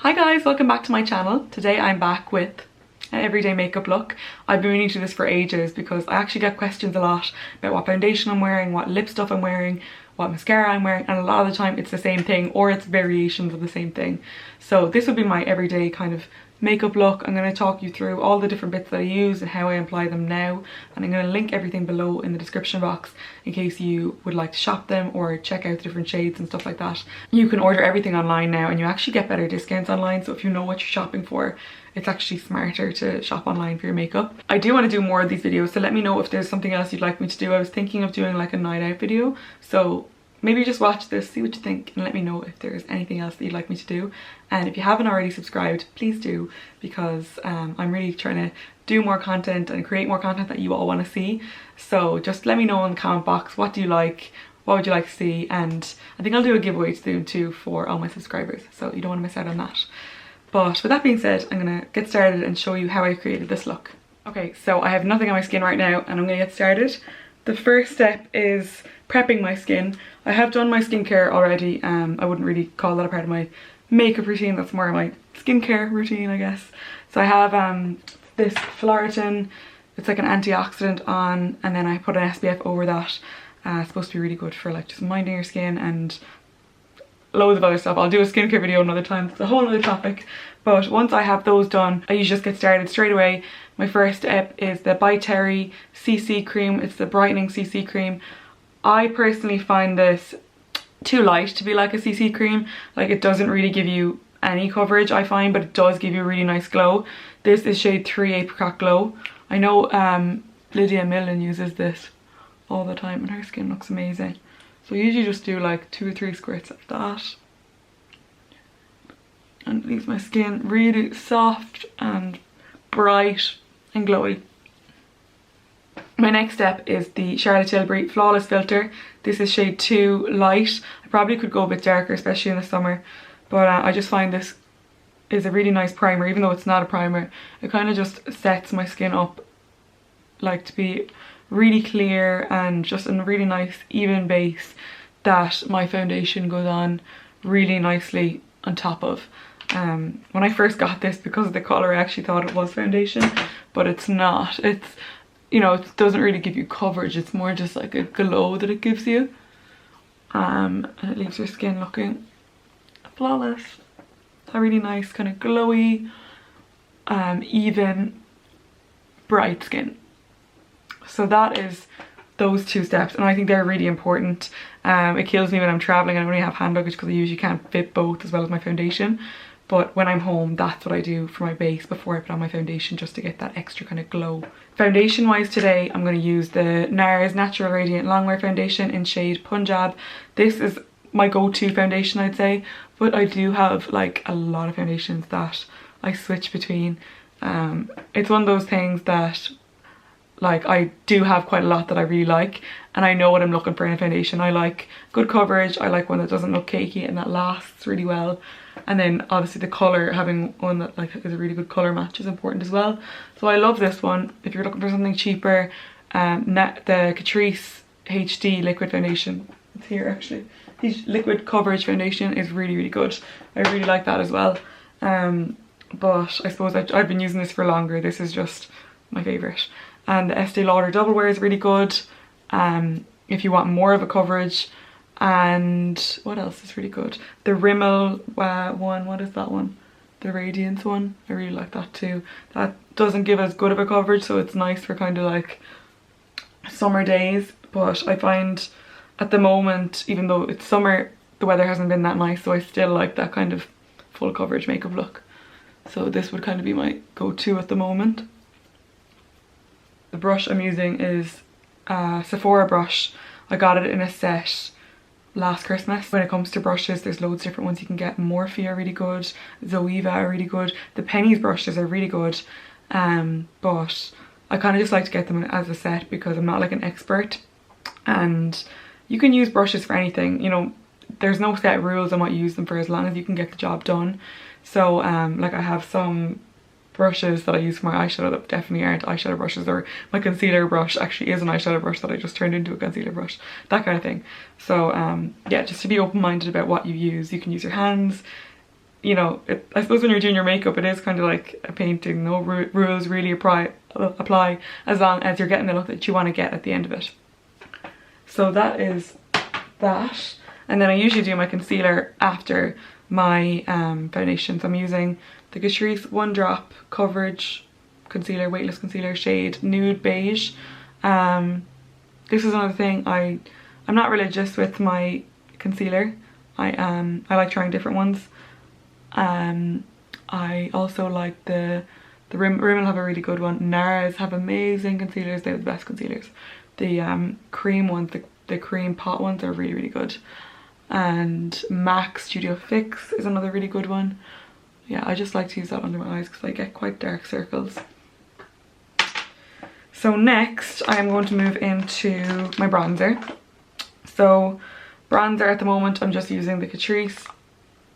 Hi guys, welcome back to my channel. Today I'm back with an everyday makeup look. I've been meaning to do this for ages because I actually get questions a lot about what foundation I'm wearing, what lip stuff I'm wearing, what mascara I'm wearing, and a lot of the time it's the same thing or it's variations of the same thing. So this would be my everyday kind of makeup look. I'm going to talk you through all the different bits that I use and how I apply them now, and I'm going to link everything below in the description box in case you would like to shop them or check out the different shades and stuff like that. You can order everything online now and you actually get better discounts online, so if you know what you're shopping for, it's actually smarter to shop online for your makeup. I do want to do more of these videos, so let me know if there's something else you'd like me to do. I was thinking of doing like a night out video, so maybe just watch this, see what you think, and let me know if there's anything else that you'd like me to do. And if you haven't already subscribed, please do, because I'm really trying to do more content and create more content that you all want to see. So just let me know in the comment box, what do you like, what would you like to see, and I think I'll do a giveaway soon too for all my subscribers, so you don't want to miss out on that. But with that being said, I'm going to get started and show you how I created this look. Okay, so I have nothing on my skin right now and I'm going to get started. The first step is prepping my skin. I have done my skincare already. I wouldn't really call that a part of my makeup routine, that's more my skincare routine, I guess. So I have this Floritin, it's like an antioxidant on, and then I put an SPF over that. It's supposed to be really good for like just minding your skin and loads of other stuff. I'll do a skincare video another time, it's a whole other topic. But once I have those done, I usually just get started straight away. My first step is the By Terry CC cream. It's the brightening CC cream. I personally find this too light to be like a CC cream. Like, it doesn't really give you any coverage, I find, but it does give you a really nice glow. This is shade 3 Apricot Glow. I know Lydia Millen uses this all the time and her skin looks amazing. So I usually just do like 2 or 3 squirts of that. And it leaves my skin really soft and bright and glowy. My next step is the Charlotte Tilbury Flawless Filter. This is shade 2 Light. I probably could go a bit darker, especially in the summer, but I just find this is a really nice primer. Even though it's not a primer, it kind of just sets my skin up like to be really clear and just a really nice even base that my foundation goes on really nicely on top of. When I first got this, because of the colour, I actually thought it was foundation, but it's not. It's, you know, it doesn't really give you coverage, it's more just like a glow that it gives you. And it leaves your skin looking flawless. A really nice kind of glowy, even, bright skin. So that is those 2 steps, and I think they're really important. It kills me when I'm traveling and I only have hand luggage because I usually can't fit both as well as my foundation. But when I'm home, that's what I do for my base before I put on my foundation, just to get that extra kind of glow. Foundation wise today, I'm going to use the NARS Natural Radiant Longwear Foundation in shade Punjab. This is my go-to foundation, I'd say, but I do have like a lot of foundations that I switch between. It's one of those things that, like, I do have quite a lot that I really like, and I know what I'm looking for in a foundation. I like good coverage, I like one that doesn't look cakey and that lasts really well. And then obviously the colour, having one that like is a really good colour match is important as well. So I love this one. If you're looking for something cheaper, the Catrice HD liquid foundation, it's here actually. The liquid coverage foundation is really, really good. I really like that as well. But I suppose I've been using this for longer. This is just my favourite. And the Estee Lauder Double Wear is really good if you want more of a coverage. And what else is really good? The Rimmel one, what is that one? The Radiance one, I really like that too. That doesn't give as good of a coverage, so it's nice for kind of like summer days. But I find at the moment, even though it's summer, the weather hasn't been that nice, so I still like that kind of full coverage makeup look. So this would kind of be my go-to at the moment. The brush I'm using is a Sephora brush. I got it in a set last Christmas. When it comes to brushes, there's loads of different ones you can get. Morphe are really good, Zoeva are really good, the Penny's brushes are really good, but I kind of just like to get them as a set because I'm not like an expert, and you can use brushes for anything, you know, there's no set rules on what you use them for as long as you can get the job done. So like I have some brushes that I use for my eyeshadow that definitely aren't eyeshadow brushes, or my concealer brush actually is an eyeshadow brush that I just turned into a concealer brush, that kind of thing. So yeah, just to be open-minded about what you use. You can use your hands, you know, I suppose when you're doing your makeup, it is kind of like a painting. No rules really apply as long as you're getting the look that you want to get at the end of it. So that is that. And then I usually do my concealer after my foundation. So I'm using the Catrice One Drop Coverage Concealer, Weightless Concealer, shade Nude Beige. This is another thing, I'm not religious with my concealer. I like trying different ones. I also like the Rimmel have a really good one. NARS have amazing concealers. They have the best concealers. The cream ones, the cream pot ones are really, really good. And MAC Studio Fix is another really good one. Yeah, I just like to use that under my eyes because I get quite dark circles. So next I'm going to move into my bronzer. So bronzer at the moment, I'm just using the Catrice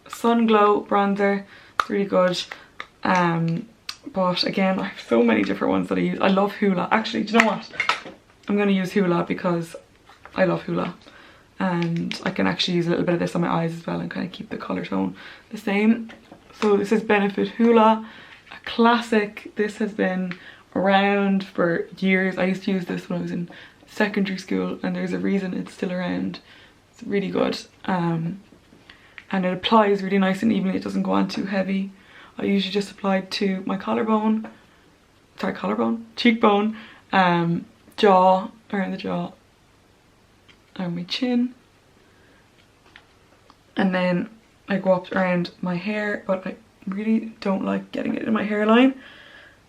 Sun Glow bronzer. It's really good. But again, I have so many different ones that I use. I love Huda. Actually, do you know what? I'm going to use Huda because I love Huda. And I can actually use a little bit of this on my eyes as well and kind of keep the colour tone the same. So this is Benefit Huda, a classic. This has been around for years. I used to use this when I was in secondary school, and there's a reason it's still around. It's really good. And it applies really nice and evenly. It doesn't go on too heavy. I usually just apply it to my cheekbone, jaw, around the jaw, and my chin. And then I go up around my hair, but I really don't like getting it in my hairline.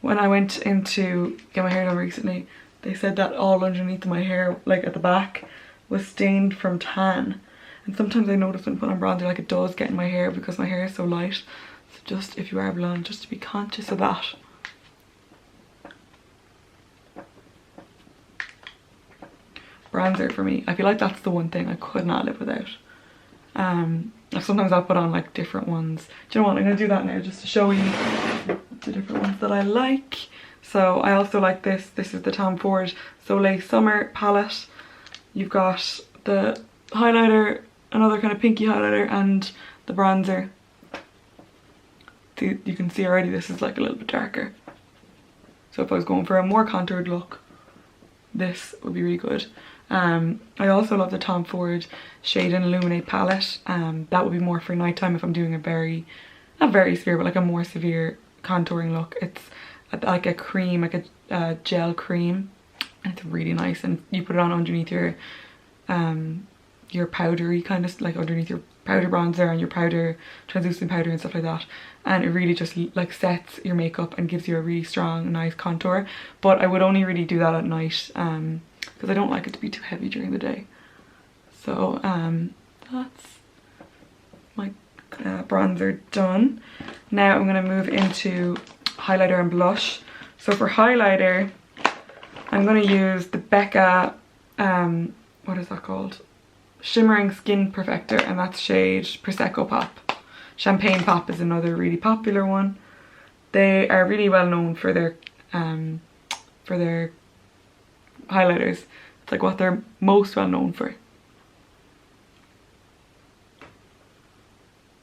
When I went in to get my hair done recently, they said that all underneath my hair, like at the back, was stained from tan. And sometimes I notice when I put on bronzer, like it does get in my hair because my hair is so light. So just, if you are blonde, just to be conscious of that. Bronzer for me, I feel like that's the one thing I could not live without. Sometimes I'll put on like different ones. Do you know what, I'm going to do that now just to show you the different ones that I like. So I also like this. This is the Tom Ford Soleil Summer palette. You've got the highlighter, another kind of pinky highlighter, and the bronzer. You can see already this is like a little bit darker. So if I was going for a more contoured look, this would be really good. I also love the Tom Ford Shade and Illuminate palette. That would be more for nighttime if I'm doing a not very severe, but like a more severe contouring look. It's like a cream, like a gel cream. And it's really nice, and you put it on underneath your powdery kind of, like underneath your powder bronzer and your powder, translucent powder and stuff like that. And it really just like sets your makeup and gives you a really strong, nice contour. But I would only really do that at night because I don't like it to be too heavy during the day. So that's my bronzer done. Now I'm going to move into highlighter and blush. So for highlighter, I'm going to use the Becca, what is that called? Shimmering Skin Perfector, and that's shade Prosecco Pop. Champagne Pop is another really popular one. They are really well known for their highlighters. It's like what they're most well known for.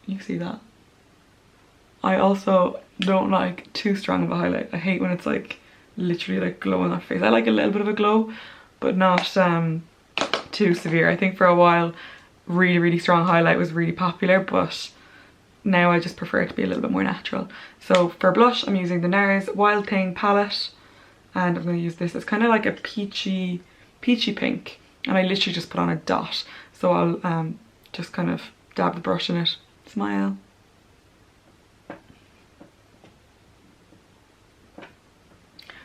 You see that? I also don't like too strong of a highlight. I hate when it's like literally like glow on that face. I like a little bit of a glow, but not too severe. I think for a while really strong highlight was really popular, but now I just prefer it to be a little bit more natural. So for blush, I'm using the NARS Wild Thing palette, and I'm going to use this. It's kind of like a peachy pink, and I literally just put on a dot. So I'll just kind of dab the brush in it. Smile.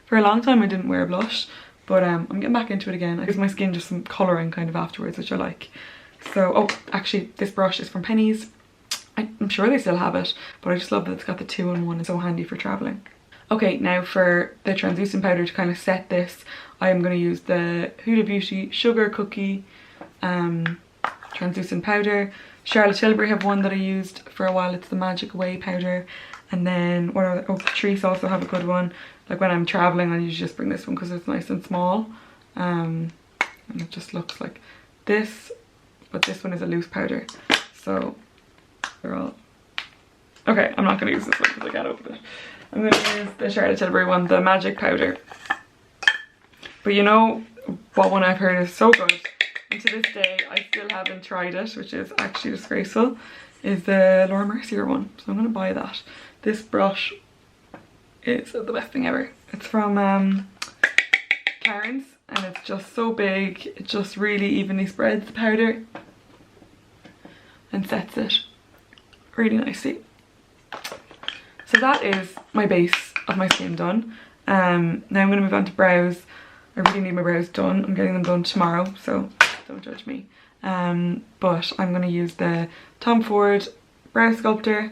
For a long time I didn't wear blush, but I'm getting back into it again. I give my skin just some colouring kind of afterwards, which I like. So, oh, actually this brush is from Penneys. I'm sure they still have it, but I just love that it's got the 2-in-1. It's so handy for travelling. Okay, now for the translucent powder to kind of set this, I am going to use the Huda Beauty Sugar Cookie translucent powder. Charlotte Tilbury have one that I used for a while. It's the Magic Way powder. And then, what are oh, Catrice also have a good one. Like when I'm travelling, I usually just bring this one because it's nice and small. And it just looks like this, but this one is a loose powder. So they're all Okay, I'm not going to use this one because I can't open it. I'm going to use the Charlotte Tilbury one, the Magic Powder. But you know what one I've heard is so good, and to this day I still haven't tried it, which is actually disgraceful, is the Laura Mercier one. So I'm going to buy that. This brush is the best thing ever. It's from Karen's, and it's just so big. It just really evenly spreads the powder and sets it really nicely. So that is my base of my skin done. Now I'm going to move on to brows. I really need my brows done. I'm getting them done tomorrow, so don't judge me. But I'm going to use the Tom Ford Brow Sculptor.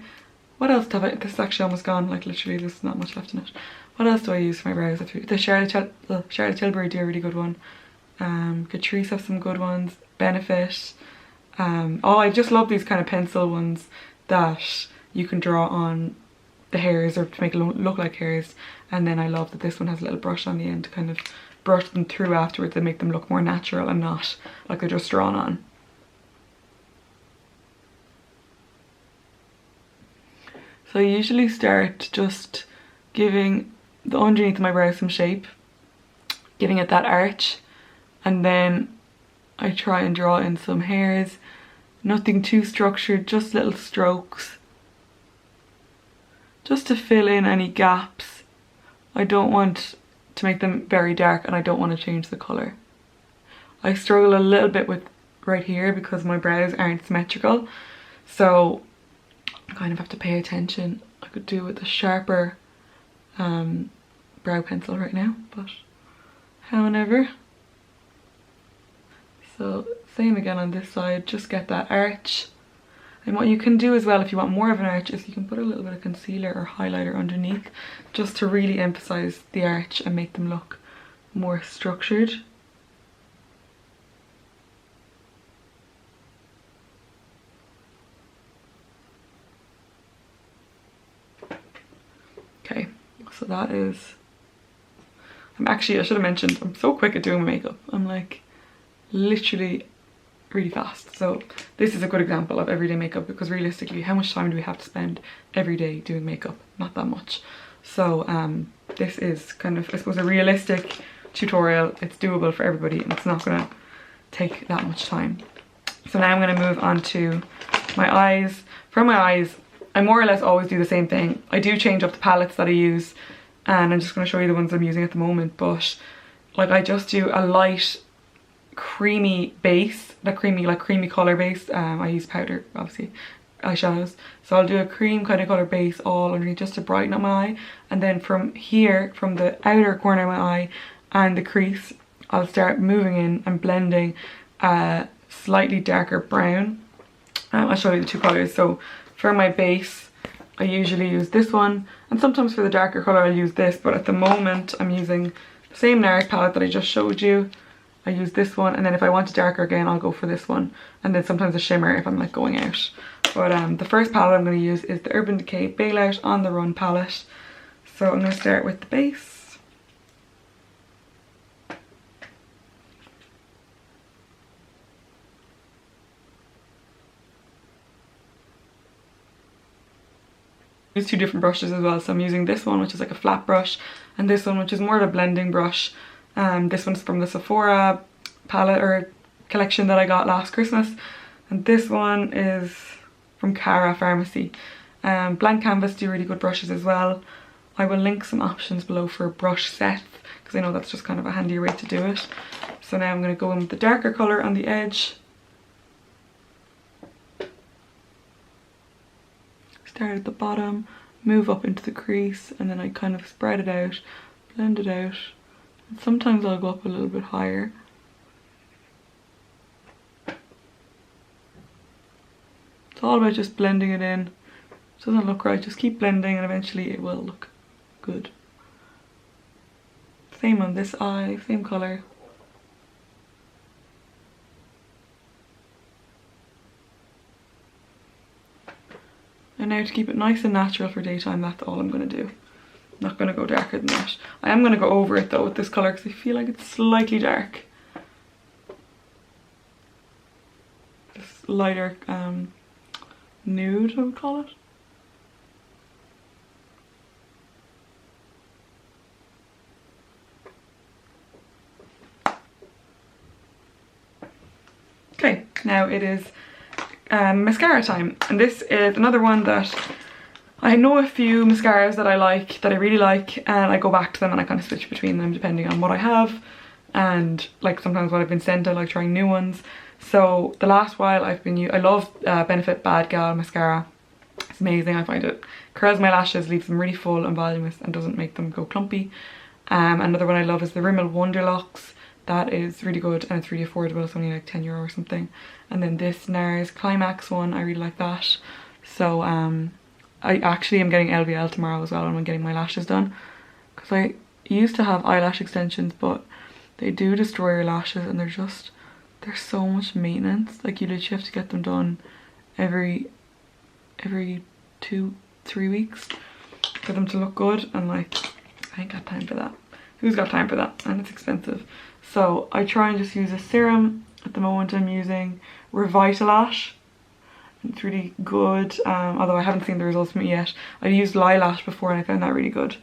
What else have I? This is actually almost gone, like literally there's not much left in it. What else do I use for my brows? The Charlotte Tilbury do a really good one. Catrice have some good ones. Benefit. Oh, I just love these kind of pencil ones that you can draw on the hairs or to make it look like hairs. And then I love that this one has a little brush on the end to kind of brush them through afterwards and make them look more natural and not like they're just drawn on. So I usually start just giving the underneath of my brow some shape, giving it that arch, and then I try and draw in some hairs. Nothing too structured, just little strokes, just to fill in any gaps. I don't want to make them very dark, and I don't want to change the colour. I struggle a little bit with right here because my brows aren't symmetrical, so I kind of have to pay attention. I could do with a sharper brow pencil right now, but however. So same again on this side, just get that arch. And what you can do as well if you want more of an arch is you can put a little bit of concealer or highlighter underneath just to really emphasize the arch and make them look more structured. Okay, so that is, I should have mentioned, I'm so quick at doing my makeup. I'm like literally really fast. So this is a good example of everyday makeup, because realistically, how much time do we have to spend every day doing makeup? Not that much. So this is kind of, I suppose, a realistic tutorial. It's doable for everybody and it's not gonna take that much time. So now I'm gonna move on to my eyes. For my eyes, I more or less always do the same thing. I do change up the palettes that I use, and I'm just gonna show you the ones I'm using at the moment, but like I just do a light creamy base, that creamy color base. I use powder, obviously, eyeshadows, so I'll do a cream kind of color base all underneath just to brighten up my eye, and then from here, from the outer corner of my eye and the crease, I'll start moving in and blending a slightly darker brown. I'll show you the two colors. So for my base I usually use this one, and sometimes for the darker color I'll use this, but at the moment I'm using the same NARS palette that I just showed you. I use this one, and then if I want it darker again I'll go for this one, and then sometimes a shimmer if I'm like going out. But the first palette I'm going to use is the Urban Decay Bailout On The Run palette. So I'm going to start with the base. Use two different brushes as well, so I'm using this one which is like a flat brush, and this one which is more of a blending brush. This one's from the Sephora palette or collection that I got last Christmas, and this one is from Cara Pharmacy. Blank Canvas do really good brushes as well. I will link some options below for brush sets because I know that's just kind of a handier way to do it. So now I'm going to go in with the darker colour on the edge. Start at the bottom, move up into the crease, and then I kind of spread it out, blend it out. And sometimes I'll go up a little bit higher. It's all about just blending it in. It doesn't look right, just keep blending and eventually it will look good. Same on this eye, same colour. And now to keep it nice and natural for daytime, that's all I'm going to do. I'm not going to go darker than that. I am going to go over it though with this colour because I feel like it's slightly dark. This lighter nude, I would call it. Okay, now it is mascara time, and this is another one that I know a few mascaras that I like, that I really like, and I go back to them and I kind of switch between them depending on what I have, and like sometimes what I've been sent, I like trying new ones. So the last while I've been I love Benefit Bad Gal mascara. It's amazing. I find it curls my lashes, leaves them really full and voluminous, and doesn't make them go clumpy. Another one I love is the Rimmel Wonderlocks. That is really good and it's really affordable. It's only like €10 or something. And then this NARS Climax one, I really like that. So I actually am getting LVL tomorrow as well, and I'm getting my lashes done, because I used to have eyelash extensions, but they do destroy your lashes, and they're so much maintenance. Like you literally have to get them done every 2-3 weeks for them to look good, and like I ain't got time for that. Who's got time for that? And it's expensive. So I try and just use a serum. At the moment I'm using Revitalash. It's really good, although I haven't seen the results from it yet. I used Lilash before and I found that really good.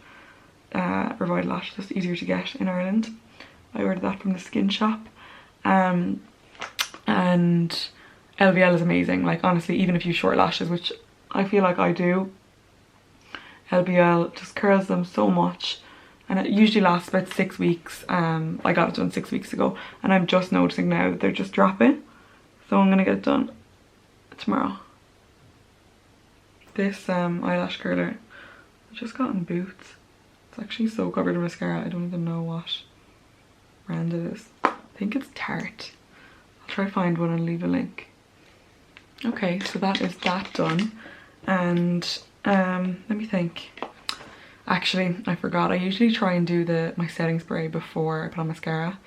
Revitalash, just easier to get in Ireland. I ordered that from the skin shop. And LVL is amazing. Like honestly, even if you have short lashes, which I feel like I do, LVL just curls them so much, and it usually lasts about 6 weeks. I got it done 6 weeks ago, and I'm just noticing now that they're just dropping, so I'm gonna get it done tomorrow. This eyelash curler I just got in Boots. It's actually so covered in mascara, I don't even know what brand it is. I think it's Tarte. I'll try to find one and leave a link. Okay, so that is that done. And let me think. Actually, I forgot. I usually try and do my setting spray before I put on mascara,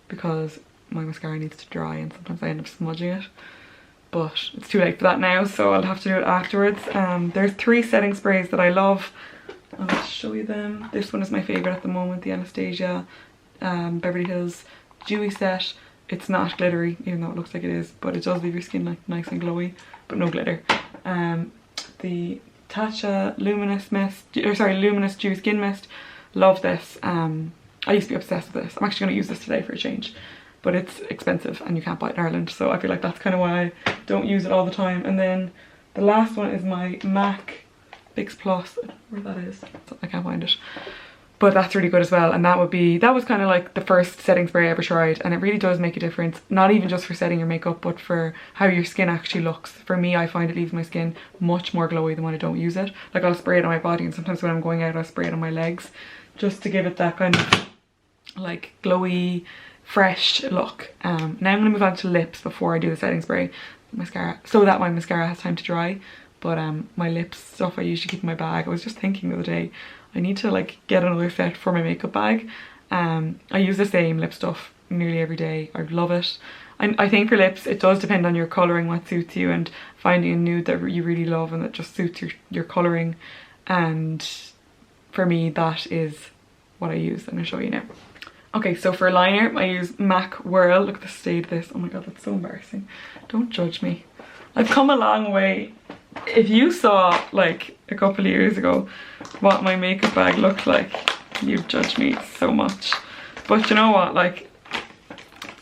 because my mascara needs to dry and sometimes I end up smudging it. But it's too late for that now, so I'll have to do it afterwards. There's 3 setting sprays that I love. I'll show you them. This one is my favourite at the moment, the Anastasia Beverly Hills Dewy set. It's not glittery, even though it looks like it is, but it does leave your skin like nice and glowy, but no glitter. The Tatcha Luminous Dewy Skin Mist. Love this. I used to be obsessed with this. I'm actually going to use this today for a change, but it's expensive and you can't buy it in Ireland, so I feel like that's kind of why I don't use it all the time. And then the last one is my MAC Fix Plus. Where that is, I can't find it, but that's really good as well. And that was kind of like the first setting spray I ever tried, and it really does make a difference, not even just for setting your makeup, but for how your skin actually looks. For me, I find it leaves my skin much more glowy than when I don't use it. Like I'll spray it on my body, and sometimes when I'm going out I'll spray it on my legs, just to give it that kind of like glowy, fresh look. Now I'm going to move on to lips before I do the setting spray, mascara, so that my mascara has time to dry. But my lips stuff I usually keep in my bag. I was just thinking the other day, I need to like get another set for my makeup bag. I use the same lip stuff nearly every day. I love it. I think for lips it does depend on your colouring, what suits you, and finding a nude that you really love and that just suits your colouring. And for me that is what I use. I'm going to show you now. Okay, so for liner I use MAC Whirl. Look at the state of this. Oh my god, that's so embarrassing. Don't judge me. I've come a long way. If you saw like a couple of years ago what my makeup bag looked like, you've judged me so much. But you know what, like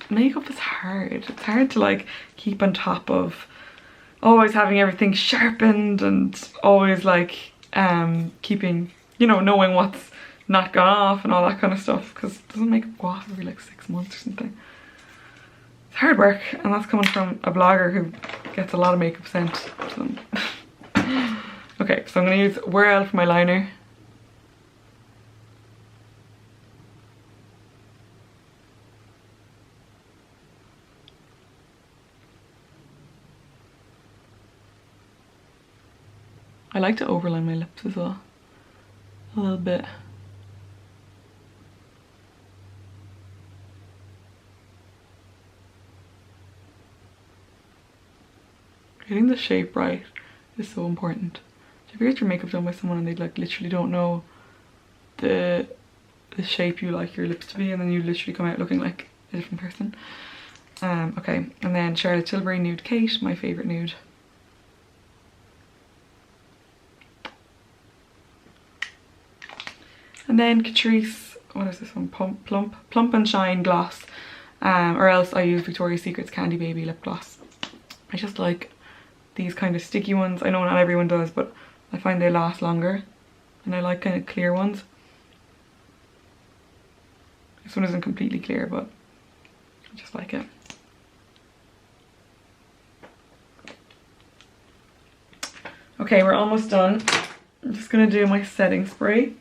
makeup is hard. It's hard to like keep on top of always having everything sharpened and always like keeping, you know, knowing what's not gone off and all that kind of stuff, because doesn't makeup go off every like 6 months or something. It's hard work, and that's coming from a blogger who gets a lot of makeup sent to them. Okay, so I'm going to use Whirl for my liner. I like to overline my lips as well, a little bit. Getting the shape right is so important. Do you ever get your makeup done by someone and they like literally don't know the shape you like your lips to be, and then you literally come out looking like a different person? Okay, and then Charlotte Tilbury Nude Kate, my favourite nude. And then Catrice, what is this one? Plump and Shine Gloss. or else I use Victoria's Secret's Candy Baby lip gloss. I just like these kind of sticky ones. I know not everyone does, but I find they last longer, and I like kind of clear ones. This one isn't completely clear, but I just like it. Okay, we're almost done. I'm just gonna do my setting spray.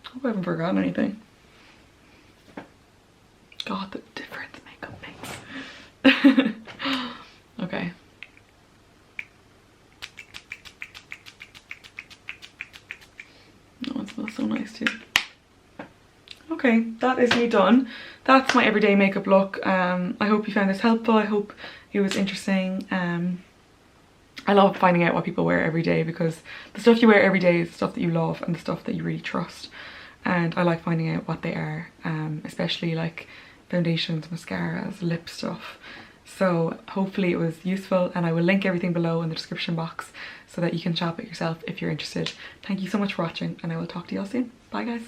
Hope I haven't forgotten anything. God, the difference makeup makes. Okay. Oh, it smells so nice too. Okay, that is me done. That's my everyday makeup look. I hope you found this helpful. I hope it was interesting. I love finding out what people wear every day, because the stuff you wear every day is the stuff that you love and the stuff that you really trust. And I like finding out what they are, especially like foundations, mascaras, lip stuff. So hopefully it was useful, and I will link everything below in the description box so that you can shop it yourself if you're interested. Thank you so much for watching, and I will talk to you all soon. Bye guys.